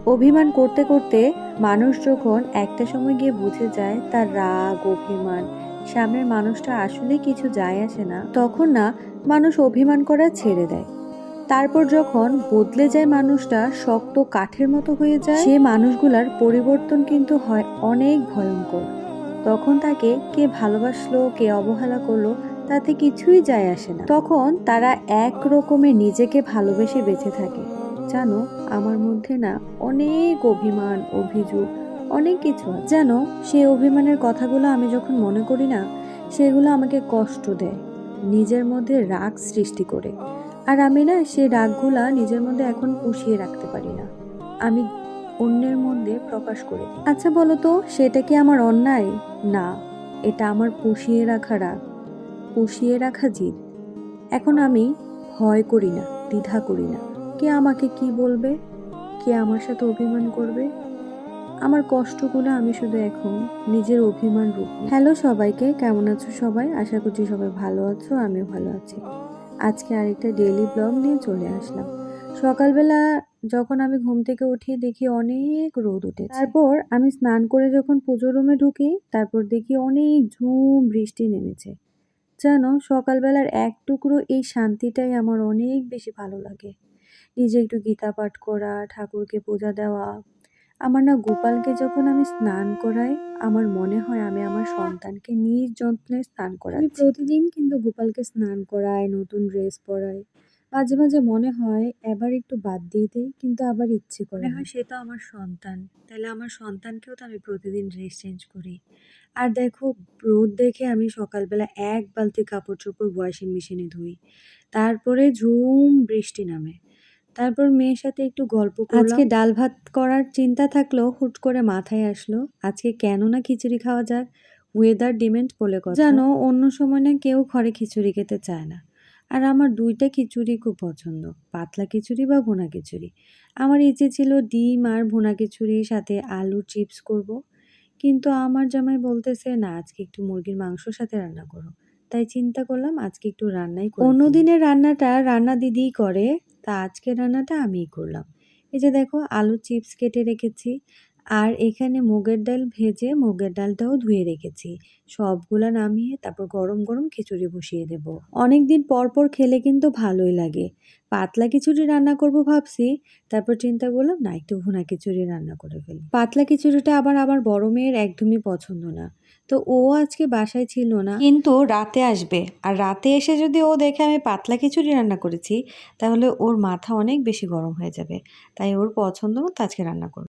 অভিমান করতে করতে মানুষ যখন একটা সময় গিয়ে বুঝে যায় তার রাগ অভিমান সামনের মানুষটা আসলে কিছু যায় আসে না, তখন না মানুষ অভিমান করা ছেড়ে দেয়। তারপর যখন বদলে যায় মানুষটা, শক্ত কাঠের মতো হয়ে যায়, সে মানুষগুলার পরিবর্তন কিন্তু হয় অনেক ভয়ঙ্কর। তখন তাকে কে ভালোবাসলো কে অবহেলা করলো তাতে কিছুই যায় আসে না, তখন তারা এক রকমের নিজেকে ভালোবেসে বেঁচে থাকে। জানো, আমার মধ্যে না অনেক অভিমান অভিযোগ অনেক কিছু আছে। জানো, সেই অভিমানের কথাগুলো আমি যখন মনে করি না, সেগুলো আমাকে কষ্ট দেয়, নিজের মধ্যে রাগ সৃষ্টি করে। আর আমি না সেই রাগগুলা নিজের মধ্যে এখন পুষিয়ে রাখতে পারি না, আমি অন্যের মধ্যে প্রকাশ করে দিই। আচ্ছা বলো তো, সেটা কি আমার অন্যায়? না, এটা আমার পুষিয়ে রাখা রাগ, পুষিয়ে রাখা জিদ। এখন আমি ভয় করি না, দ্বিধা করি না, কে আমাকে কি বলবে, কে আমার সাথে অভিমান করবে। আমার কষ্টগুলো আমি শুধু এখন নিজের অভিমান রূপ। হ্যালো সবাইকে, কেমন আছো সবাই? আশা করছি সবাই ভালো আছো, আমিও ভালো আছি। আজকে আরেকটা ডেইলি ব্লগ নিয়ে চলে আসলাম। সকালবেলা যখন আমি ঘুম থেকে উঠি দেখি অনেক রোদ উঠেছে। তারপর আমি স্নান করে যখন পুজো রুমে ঢুকি, তারপর দেখি অনেক ঝুম বৃষ্টি নেমেছে। জানো, সকালবেলার এক টুকরো এই শান্তিটাই আমার অনেক বেশি ভালো লাগে। নিজে একটু গীতা পাঠ করা, ঠাকুরকে পূজা দেওয়া। আমার না গোপালকে যখন আমি স্নান করাই, আমার মনে হয় আমি আমার সন্তানকে নিজ যত্নে স্নান করাচ্ছি। আমি প্রতিদিন কিন্তু গোপালকে স্নান করাই, নতুন ড্রেস পরাই। মাঝে মাঝে মনে হয় এবার একটু বাদ দিয়ে দেই, কিন্তু আবার ইচ্ছে করে হয় সে তো আমার সন্তান, তাহলে আমার সন্তানকেও তো আমি প্রতিদিন ড্রেস চেঞ্জ করি। আর দেখো, রোদ দেখে আমি সকালবেলা এক বালতি কাপড় চোপড় ওয়াশিং মেশিনে ধুই। তারপরে ঝুম বৃষ্টি নামে। তারপর মেয়ের সাথে একটু গল্প করলাম। আজকে ডাল ভাত করার চিন্তা থাকলেও হুট করে মাথায় আসলো আজকে কেন না খিচুড়ি খাওয়া যাক, ওয়েদার ডিমেন্ড বলে কথা। জানো, অন্য সময় না কেউ ঘরে খিচুড়ি খেতে চায় না, আর আমার দুইটা খিচুড়ি খুব পছন্দ, পাতলা খিচুড়ি বা ভুনা খিচুড়ি। আমার ইচ্ছে ছিল ডিম আর ভুনা খিচুড়ির সাথে আলুর চিপস করব, কিন্তু আমার জামাই বলতেছে না আজকে একটু মুরগির মাংসর সাথে রান্না করো। তাই চিন্তা করলাম আজকে একটু রান্নাই করি। অন্যদিনের রান্নাটা রান্না দিদিই করে, তা আজকের রান্নাটা আমিই করলাম। এই যে দেখো, আলু চিপস কেটে রেখেছি, আর এখানে মুগের ডাল ভেজে মুগের ডালটাও ধুয়ে রেখেছি। সবগুলা নামিয়ে তারপর গরম গরম খিচুড়ি বসিয়ে দেব। অনেকদিন পর পর খেলে কিন্তু ভালোই লাগে। পাতলা খিচুড়ি রান্না করব ভাবছি, তারপর চিন্তা করলাম না একটু ভুনা খিচুড়ি রান্না করে ফেলি। পাতলা খিচুড়িটা আবার আমার বড় মেয়ের একদমই পছন্দ না, তো ও আজকে বাসায় ছিল না, কিন্তু রাতে আসবে। আর রাতে এসে যদি ও দেখে আমি পাতলা খিচুড়ি রান্না করেছি, তাহলে ওর মাথা অনেক বেশি গরম হয়ে যাবে। তাই ওর পছন্দ মতো আজকে রান্না করব।